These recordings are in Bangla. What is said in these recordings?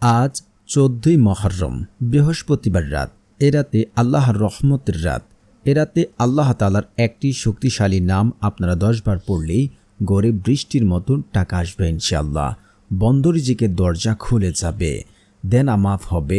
আজ ১৪ই মুহররম বৃহস্পতিবার রাত। এ রাতে আল্লাহর রহমতের রাত। এ রাতে আল্লাহ তাআলার একটি শক্তিশালী নাম আপনারা ১০ বার পড়লেই গড়ে বৃষ্টির মতো টাকা আসবে ইনশাআল্লাহ। বন্ধ রিজিকের দরজা খুলে যাবে, দেনা মাফ হবে,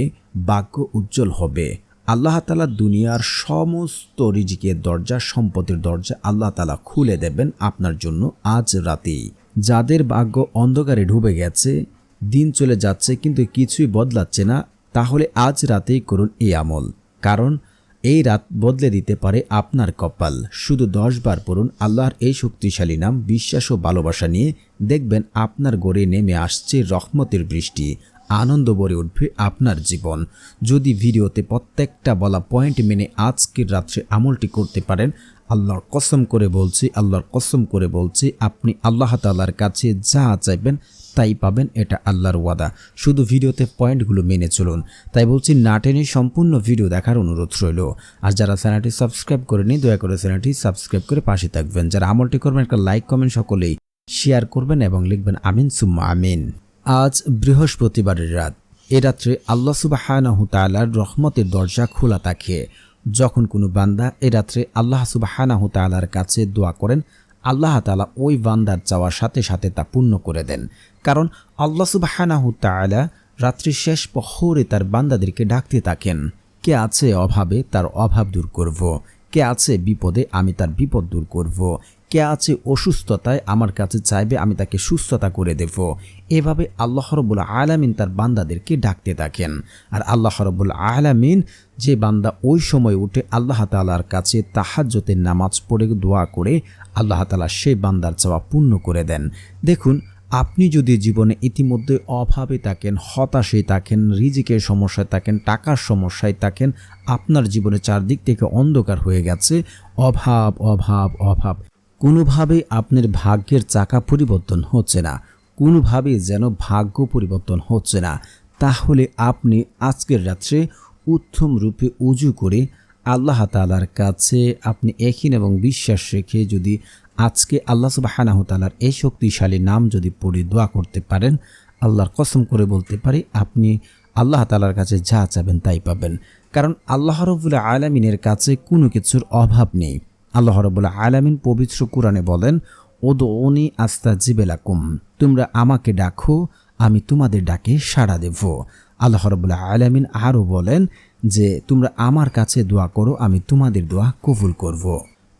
ভাগ্য উজ্জ্বল হবে। আল্লাহ তাআলা দুনিয়ার সমস্ত রিজিকের দরজা, সম্পদের দরজা আল্লাহ তাআলা খুলে দেবেন আপনার জন্য আজ রাতেই। যাদের ভাগ্য অন্ধকারে ডুবে গেছে, দিন চলে যাচ্ছে কিন্তু কিছুই বদলাচ্ছে না, তাহলে আজ রাতেই করুন এই আমল, কারণ এই রাত বদলে দিতে পারে আপনার কপাল। শুধু ১০ বার পড়ুন আল্লাহর এই শক্তিশালী নাম, বিশ্বাস ও ভালোবাসা নিয়ে দেখবেন আপনার গড়ে নেমে আসছে রহমতের বৃষ্টি, আনন্দ ভরে উঠবে আপনার জীবন। যদি ভিডিওতে প্রত্যেকটা বলা পয়েন্ট মেনে আজকের রাত্রে আমলটি করতে পারেন, আল্লাহর কসম করে বলছি আপনি আল্লাহ তাআলার কাছে যা চাইবেন তাই পাবেন, এটা আল্লাহর ওয়াদা। শুধু ভিডিওতে পয়েন্টগুলো মেনে চলুন। তাই বলছি, না টেনে সম্পূর্ণ ভিডিও দেখার অনুরোধ রইল। আর যারা চ্যানেলটি সাবস্ক্রাইব করেনি, দয়া করে চ্যানেলটি সাবস্ক্রাইব করে পাশে থাকবেন। যারা আমলটি করবেন একটা লাইক কমেন্ট সকলেই শেয়ার করবেন এবং লিখবেন আমিন সুম্মা আমিন। আজ বৃহস্পতিবারের রাত। এ রাত্রে আল্লাহ সুবহানাহু তাআলার রহমতের দরজা খোলা থাকে। যখন কোনো বান্দা এ রাত্রে আল্লাহ সুবহানাহু তাআলার কাছে দোয়া করেন, আল্লাহ তাআলা ওই বান্দার চাওয়ার সাথে সাথে তা পূর্ণ করে দেন। কারণ আল্লাহ সুবহানাহু তাআলা রাত্রির শেষ প্রহরে তার বান্দাদেরকে ডাকতে থাকেন। কে আছে অভাবে, তার অভাব দূর করব। কে আছে বিপদে, আমি তার বিপদ দূর করব। কে আছে অসুস্থতায়, আমার কাছে চাইবে, আমি তাকে সুস্থতা করে দেব। এভাবে আল্লাহ রাব্বুল আলামিন তার বান্দাদেরকে ডাকতে থাকেন। আর আল্লাহ রাব্বুল আলামিন, যে বান্দা ওই সময় উঠে আল্লাহ তাআলার কাছে তাহাজ্জুদের নামাজ পড়ে দোয়া করে, আল্লাহ তাআলা সেই বান্দার চাওয়া পূর্ণ করে দেন। দেখুন, আপনি যদি জীবনে ইতিমধ্যে অভাবে থাকেন, হতাশে থাকেন, রিজিকের সমস্যায় থাকেন, টাকার সমস্যায় থাকেন, আপনার জীবনে চারদিক থেকে অন্ধকার হয়ে গেছে, অভাব অভাব অভাব, কোনোভাবেই আপনার ভাগ্যের চাকা পরিবর্তন হচ্ছে না, কোনোভাবেই যেন ভাগ্য পরিবর্তন হচ্ছে না, তাহলে আপনি আজকের রাত্রে উত্তম রূপে উজু করে আল্লাহ তাআলার কাছে আপনি ইয়াকিন এবং বিশ্বাস রেখে যদি আজকে আল্লাহ সুবহানাহু তাআলার এই শক্তিশালী নাম যদি পড়ে দোয়া করতে পারেন, আল্লাহর কসম করে বলতে পারি আপনি আল্লাহ তাআলার কাছে যা চাবেন তাই পাবেন। কারণ আল্লাহ রাব্বুল আলামিনের কাছে কোনো কিছুর অভাব নেই। আল্লাহ রাব্বুল আলামিন পবিত্র কোরআনে বলেন, উদউনি আস্তাজিব লাকুম, তোমরা আমাকে ডাকো, আমি তোমাদের ডাকে সাড়া দেব। আল্লাহ রাব্বুল আলামিন আরও বলেন যে তোমরা আমার কাছে দোয়া করো, আমি তোমাদের দোয়া কবুল করব।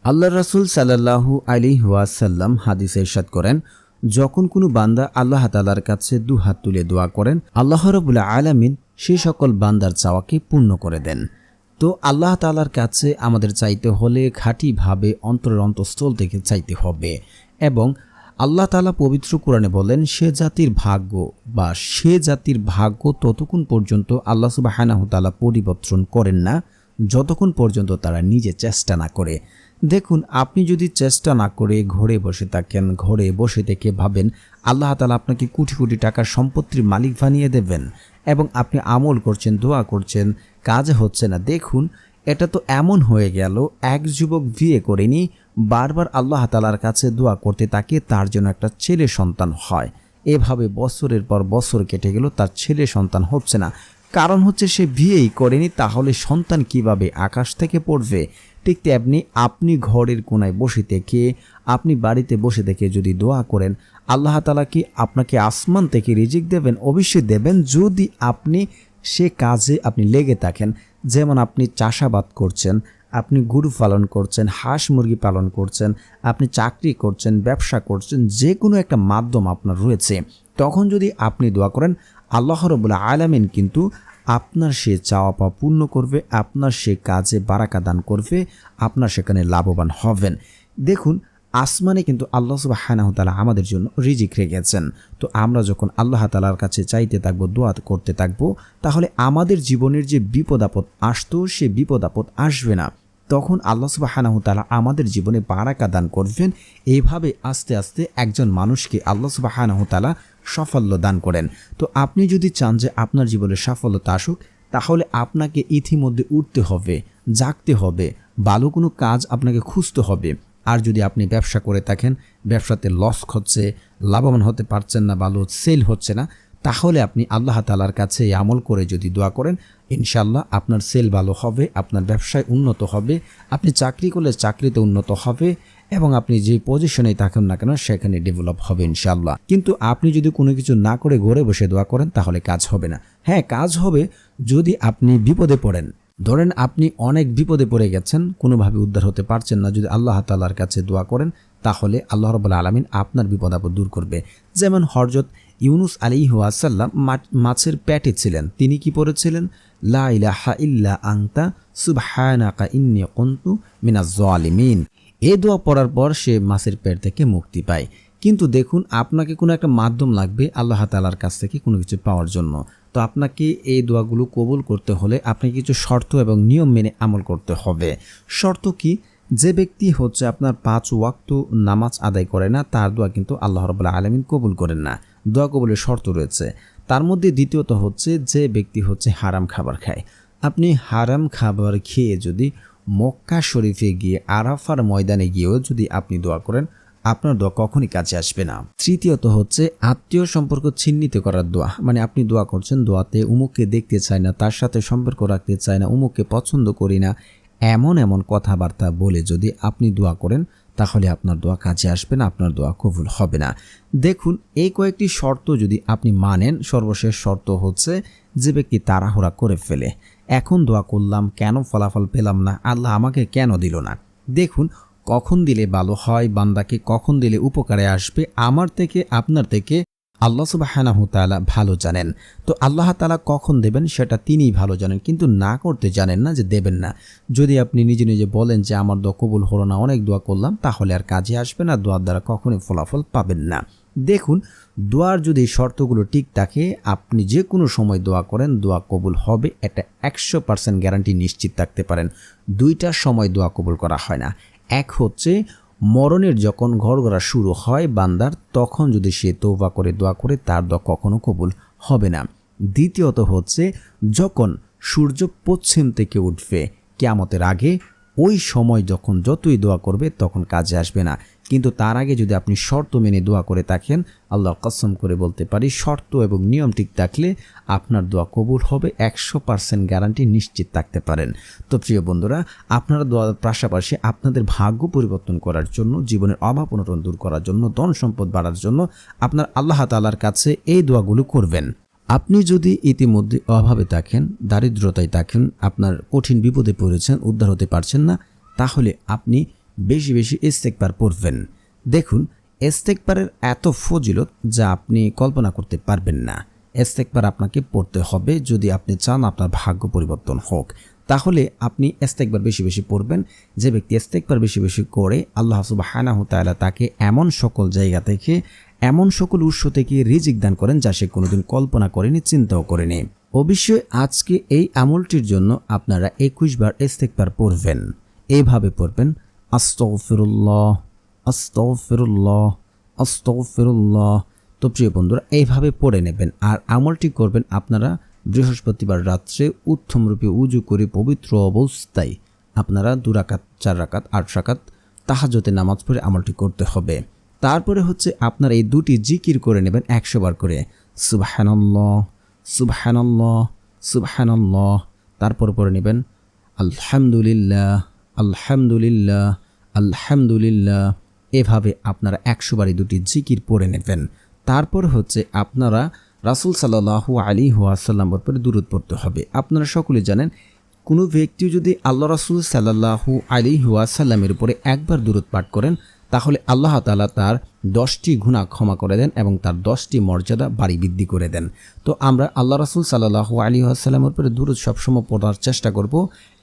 আল্লাহর রাসূল সাল্লাল্লাহু আলাইহি ওয়াসাল্লাম হাদিসে ইরশাদ করেন, যখন কোনো বান্দা আল্লাহ তাআলার কাছে দুহাত তুলে দোয়া করেন, আল্লাহ রাব্বুল আলামিন সেই সকল বান্দার চাওয়াকে পূর্ণ করে দেন। তো আল্লাহ তাআলার কাছে আমাদের চাইতে হলে খাঁটিভাবে অন্তরের অন্তঃস্থল থেকে চাইতে হবে। এবং আল্লাহ তাআলা পবিত্র কোরআনে বলেন, সে জাতির ভাগ্য ততক্ষণ পর্যন্ত আল্লাহ সুবহানাহু তাআলা পরিবর্তন করেন না যতক্ষণ পর্যন্ত তারা নিজে চেষ্টা না করে। দেখুন, আপনি যদি চেষ্টা না করে ঘরে বসে থাকেন, ঘরে বসে থেকে ভাবেন আল্লাহ তাআলা আপনাকে কোটি কোটি টাকার সম্পত্তির মালিক বানিয়ে দেবেন, এবং আপনি আমল করছেন, দোয়া করছেন, কাজ হচ্ছে না, দেখুন এটা তো এমন হয়ে গেল এক যুবক বিয়ে করেনি, বারবার আল্লাহ তাআলার কাছে দোয়া করতে থাকে তার জন্য একটা ছেলে সন্তান হয়। এভাবে বছরের পর বছর কেটে গেল, তার ছেলে সন্তান হচ্ছে না। কারণ হচ্ছে সে বিয়েই করেনি, তাহলে সন্তান কিভাবে আকাশ থেকে পড়বে? ঠিক তেমনি আপনি ঘরের কোনায় বসে থেকে, আপনি বাড়িতে বসে থেকে যদি দোয়া করেন, আল্লাহ তাআলা কি আপনাকে আসমান থেকে রিজিক দেবেন? অবশ্যই দেবেন, যদি আপনি সে কাজে আপনি লেগে থাকেন। যেমন আপনি চাষাবাদ করছেন, আপনি গরু পালন করছেন, হাঁস মুরগি পালন করছেন, আপনি চাকরি করছেন, ব্যবসা করছেন, যে কোনো একটা মাধ্যম আপনার রয়েছে, তখন যদি আপনি দোয়া করেন, আল্লাহ রাব্বুল আলামিন কিন্তু আপনার সে চাওয়া পাওয়া পূর্ণ করবে, আপনার সে কাজে বারাকা দান করবে, আপনার সেখানে লাভবান হবেন। দেখুন, আসমানে কিন্তু আল্লাহ সুবহানাহু তাআলা আমাদের জন্য রিজিক রেখেছেন। তো আমরা যখন আল্লাহ তাআলার কাছে চাইতে থাকবো, দোয়া করতে থাকবো, তাহলে আমাদের জীবনের যে বিপদ আপদ আসতো, সে বিপদ আপদ আসবে না। তখন আল্লাহ সুবহানাহু তাআলা আমাদের জীবনে বারাকা দান করবেন। এইভাবে আস্তে আস্তে একজন মানুষকে আল্লাহ সুবহানাহু তাআলা সাফল্য দান করেন। তো আপনি যদি চান যে আপনার জীবনে সাফল্যতা আসুক, তাহলে আপনাকে ইতিমধ্যে উঠতে হবে, জাগতে হবে, ভালো কোনো কাজ আপনাকে খুঁজতে হবে। আর যদি আপনি ব্যবসা করে থাকেন, ব্যবসাতে লস হচ্ছে, লাভবান হতে পারছেন না, ভালো সেল হচ্ছে না, তাহলে আপনি আল্লাহ তাআলার কাছে এই আমল করে যদি দোয়া করেন, ইনশাআল্লাহ আপনার সেল ভালো হবে, আপনার ব্যবসায় উন্নত হবে, আপনি চাকরি করলে চাকরিতে উন্নত হবে এবং আপনি যে পজিশনেই থাকুন না কেন সেখানে ডেভেলপ হবে ইনশাআল্লাহ। কিন্তু আপনি যদি কোনো কিছু না করে ঘরে বসে দোয়া করেন তাহলে কাজ হবে না। হ্যাঁ, কাজ হবে যদি আপনি বিপদে পড়েন। ধরেন আপনি অনেক বিপদে পড়ে গেছেন, কোনোভাবে উদ্ধার হতে পারছেন না, যদি আল্লাহ তাআলার কাছে দোয়া করেন তাহলে আল্লাহ রাব্বুল আলামিন আপনার বিপদ আপদ দূর করবে। যেমন হযরত ইউনুস আলাইহিস সালাম মাছের পেটে ছিলেন, তিনি কি পড়েছিলেন? লা ইলাহা ইল্লা আনতা সুবহানাকা ইন্নী কুনতু মিনাজ জালিমিন। এই দোয়া পড়ার পর সে মাছের পেট থেকে মুক্তি পায়। কিন্তু দেখুন, আপনাকে কোনো একটা মাধ্যম লাগবে আল্লাহ তাআলার কাছ থেকে কোনো কিছু পাওয়ার জন্য। তো আপনাকে এই দোয়াগুলো কবুল করতে হলে আপনাকে কিছু শর্ত এবং নিয়ম মেনে আমল করতে হবে। শর্ত কি? যে ব্যক্তি হচ্ছে আপনার 5 ওয়াক্ত নামাজ আদায় করে না, তার দোয়া কিন্তু আল্লাহ রাব্বুল আলামিন কবুল করেন না। দোয়া কবুলের শর্ত রয়েছে। তার মধ্যে দ্বিতীয়ত হচ্ছে যে ব্যক্তি হচ্ছে হারাম খাবার খায়। আপনি হারাম খাবার খেয়ে যদি মক্কা শরীফে গিয়ে আরাফার ময়দানে গিয়েও যদি আপনি দোয়া করেন, আপনার দোয়া কখনই কাছে আসবে না। তৃতীয়ত হচ্ছে আত্মীয় সম্পর্ক ছিন্নিত করার দোয়া। মানে আপনি দোয়া করছেন, দোয়াতে উমুককে দেখতে চায় না, তার সাথে সম্পর্ক রাখতে চায় না, উমুককে পছন্দ করি না, এমন কথাবার্তা বলে যদি আপনি দোয়া করেন তাহলে আপনার দোয়া কাজে আসবে না, আপনার দোয়া কবুল হবে না। দেখুন, এই কয়েকটি শর্ত যদি আপনি মানেন, সর্বশেষ শর্ত হচ্ছে যে ব্যক্তি তাড়াহুড়া করে ফেলে, এখন দোয়া করলাম কেন ফলাফল পেলাম না, আল্লাহ আমাকে কেন দিল না। দেখুন, কখন দিলে ভালো হয়, বান্দাকে কখন দিলে উপকারে আসবে, আমার থেকে আপনার থেকে আল্লাহ সুবহানাহু তাআলা ভালো জানেন। তো আল্লাহ তাআলা কখন দেবেন সেটা তিনিই ভালো জানেন, কিন্তু না করতে জানেন না যে দেবেন না। যদি আপনি নিজে নিজে বলেন যে আমার দোয়া কবুল হলো না, অনেক দোয়া করলাম, তাহলে আর কাজে আসবে না, দোয়ার দ্বারা কখনোই ফলাফল পাবেন না। দেখুন, দোয়ার যদি শর্তগুলো ঠিক থাকে, আপনি যে কোনো সময় দোয়া করেন দোয়া কবুল হবে, এটা 100% গ্যারান্টি নিশ্চিত থাকতে পারেন। দুইটা সময় দোয়া কবুল করা হয় না। এক হচ্ছে মরণের যখন ঘরগড়া শুরু হয় বান্দার, তখন যদি সে তওবা করে দোয়া করে তার দোয়া কখনো কবুল হবে না। দ্বিতীয়ত হচ্ছে যখন সূর্য পশ্চিম থেকে উঠবে কিয়ামতের আগে, ওই সময় যখন যতই দোয়া করবে তখন কাজে আসবে না। কিন্তু তার আগে যদি আপনি শর্ত মেনে দোয়া করে থাকেন, আল্লাহ কসম করে বলতে পারি শর্ত এবং নিয়ম ঠিক থাকলে আপনার দোয়া কবুল হবে, 100% গ্যারান্টি নিশ্চিত থাকতে পারেন। তো প্রিয় বন্ধুরা, আপনারা দোয়ার পাশাপাশি আপনাদের ভাগ্য পরিবর্তন করার জন্য, জীবনের অভাব অনটন দূর করার জন্য, ধন সম্পদ বাড়ার জন্য আপনার আল্লাহ তাআলার কাছে এই দোয়াগুলো করবেন। আপনি যদি ইতিমধ্যে অভাবে থাকেন, দারিদ্রতায় থাকেন, আপনার কঠিন বিপদে পড়েছেন, উদ্ধার হতে পারছেন না, তাহলে আপনি বেশি বেশি ইস্তেগফার পড়বেন। দেখুন, ইস্তেগফারের এত ফজিলত যা আপনি কল্পনা করতে পারবেন না। ইস্তেগফার আপনাকে পড়তে হবে যদি আপনি চান আপনার ভাগ্য পরিবর্তন হোক। তাহলে আপনি ইস্তেগফার বেশি বেশি পড়বেন। যে ব্যক্তি ইস্তেগফার বেশি বেশি করে, আল্লাহ সুবহানাহু তাআলা তাকে এমন সকল জায়গা থেকে, এমন সকল উৎস থেকে রিজিক দান করেন যা সে কোনোদিন কল্পনা করেনি, চিন্তাও করেনি। অবশ্যই আজকে এই আমলটির জন্য আপনারা 21 বার ইস্তেগফার পড়বেন। এইভাবে পড়বেন, আস্তাগফিরুল্লাহ আস্তাগফিরুল্লাহ আস্তাগফিরুল্লাহ। তো প্রিয় বন্ধুরা, এইভাবে পড়ে নেবেন। আর আমলটি করবেন আপনারা বৃহস্পতিবার রাত্রে উত্তমরূপে উজু করে পবিত্র অবস্থায় আপনারা 2 রাকাত 4 রাকাত 8 রাকাত তাহাজ্জুদে নামাজ পড়ে আমলটি করতে হবে। তারপরে হচ্ছে আপনারা এই দুটি জিকির করে নেবেন 100 বার করে, সুবহানাল্লাহ সুবহানাল্লাহ সুবহানাল্লাহ। তারপর পড়ে নেবেন আলহামদুলিল্লাহ আলহামদুলিল্লাহ আলহামদুলিল্লাহ। এভাবে আপনারা 100 বার এই দুটি জিকির পড়ে নেবেন। তারপর হচ্ছে আপনারা রাসূল সাল্লাল্লাহু আলাইহি ওয়াসাল্লামের উপরে দুরূদ পড়তে হবে। আপনারা সকলে জানেন, কোনো ব্যক্তি যদি আল্লাহ রাসূল সাল্লাল্লাহু আলাইহি ওয়াসাল্লামের উপরে একবার দুরূদ পাঠ করেন, তাহলে আল্লাহ তাআলা তার 10টি গুনাহ ক্ষমা করে দেন এবং তার 10টি মর্যাদা বাড়ি বৃদ্ধি করে দেন। তো আমরা আল্লাহ রাসূল সাল্লাল্লাহু আলাইহি ওয়াসাল্লামের উপরে দুরূদ সবসময় পড়ার চেষ্টা করব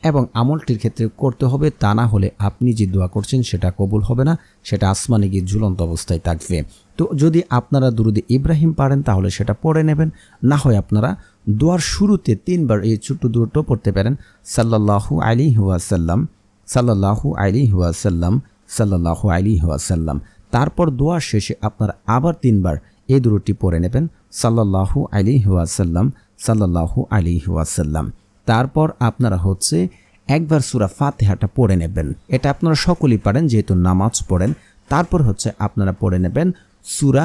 এবং আমলটির ক্ষেত্রে করতে হবে, তা না হলে আপনি যে দোয়া করছেন সেটা কবুল হবে না, সেটা আসমানে গিয়ে ঝুলন্ত অবস্থায় থাকবে। তো যদি আপনারা দুরূদে ইব্রাহিম পারেন তাহলে সেটা পড়ে নেবেন, না হয় আপনারা দোয়ার শুরুতে 3 বার এই ছোট্ট দুরূদটা পড়তে পারেন, সাল্লাল্লাহু আলাইহি ওয়াসাল্লাম সাল্লাল্লাহু আলাইহি ওয়াসাল্লাম সাল্লাল্লাহু আলাইহি ওয়াসাল্লাম। তারপর দোয়ার শেষে আপনারা আবার 3 বার এই দুরূদটি পড়ে নেবেন, সাল্লাল্লাহু আলাইহি ওয়াসাল্লাম সাল্লাল্লাহু আলাইহি ওয়াসাল্লাম। তারপর আপনারা হচ্ছে একবার সূরা ফাতিহাটা পড়ে নেবেন। এটা আপনারা সকলেই পারেন যেহেতু নামাজ পড়েন। তারপর হচ্ছে আপনারা পড়ে নেবেন সূরা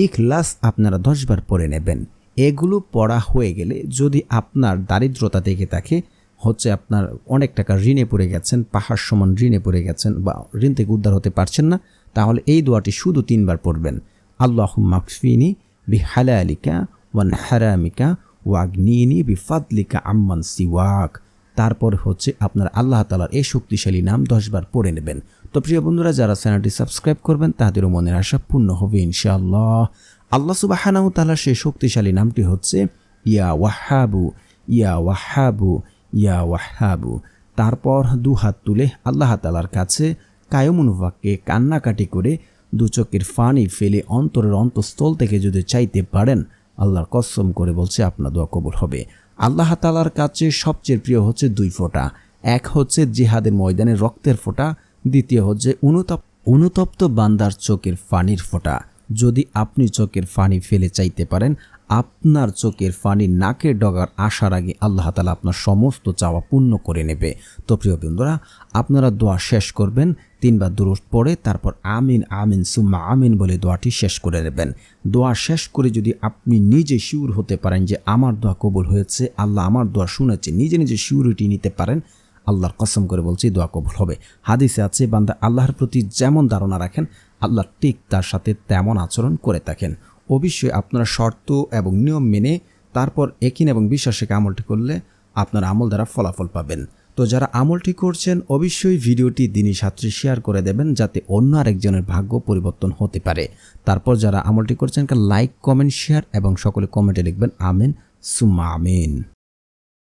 ইখলাস, আপনারা 10 বার পড়ে নেবেন। এগুলো পড়া হয়ে গেলে যদি আপনার দারিদ্রতা থেকে থাকে, হচ্ছে আপনার অনেক টাকা ঋণে পড়ে গেছেন, পাহাড় সমান ঋণে পড়ে গেছেন বা ঋণ থেকে উদ্ধার হতে পারছেন না, তাহলে এই দোয়াটি শুধু 3 বার পড়বেন। আল্লাহুম্মা কফিনি বিহালালিকা ওয়ান হারামিকা ওয়াগনিনি বিফাদলিকা আম্মান সিওয়াক। তারপর হচ্ছে আপনার আল্লাহ তাআলার এই শক্তিশালী নাম 10 বার পড়ে নেবেন। তো প্রিয় বন্ধুরা, যারা চ্যানেলটি সাবস্ক্রাইব করবেন তাদেরও মনের আশা পূর্ণ হবে ইনশাআল্লাহ। আল্লাহ সুবহানাহু ওয়া তাআলার সেই শক্তিশালী নামটি হচ্ছে ইয়া ওয়াহাবু, ইয়া ওয়াহাবু, ইয়া ওয়াহাবু। তারপর 2 হাত তুলে আল্লাহ তাআলার কাছে কায়মুন ওয়াক্কে কান্নাকাটি করে 2 চোখের পানি ফেলে অন্তরের অন্তঃস্থল থেকে যদি চাইতে পারেন, আল্লাহর কসম করে বলছে আপনার দোয়া কবুল হবে। আল্লাহ তাআলার কাছে সবচেয়ে প্রিয় হচ্ছে 2 ফোঁটা। এক হচ্ছে জিহাদের ময়দানে রক্তের ফোঁটা, দ্বিতীয় হচ্ছে অনুতপ্ত বান্দার চোখের পানির ফোঁটা। যদি আপনি চোখের পানি ফেলে চাইতে পারেন, আপনার চোখের পানি নাকের ডগার আসার আগে আল্লাহ তাআলা আপনার সমস্ত চাওয়া পূর্ণ করে নেবে। তো প্রিয় বন্ধুরা, আপনারা দোয়া শেষ করবেন 3 বার দুরূদ পড়ে, তারপর আমিন আমিন সুম্মা আমিন বলে দোয়াটি শেষ করে নেবেন। দোয়া শেষ করে যদি আপনি নিজে শিওর হতে পারেন যে আমার দোয়া কবুল হয়েছে, আল্লাহ আমার দোয়া শুনেছে, নিজে নিজে শিওরিটি নিতে পারেন, আল্লাহর কসম করে বলছি দোয়া কবুল হবে। হাদিসে আছে, বান্দা আল্লাহর প্রতি যেমন ধারণা রাখেন, আল্লাহ ঠিক তার সাথে তেমন আচরণ করে থাকেন। অবশ্যই আপনারা শর্ত এবং নিয়ম মেনে তারপর একিন এবং বিশ্বাসে আমলটি করলে আপনার আমল দ্বারা ফলাফল পাবেন। তো যারা আমলটি করছেন অবশ্যই ভিডিওটি দিনী সাথে শেয়ার করে দেবেন, যাতে অন্য আরেকজনের ভাগ্য পরিবর্তন হতে পারে। তারপর যারা আমলটি করছেন লাইক, কমেন্ট, শেয়ার এবং সকলে কমেন্টে লিখবেন আমিন সুম্মা আমিন।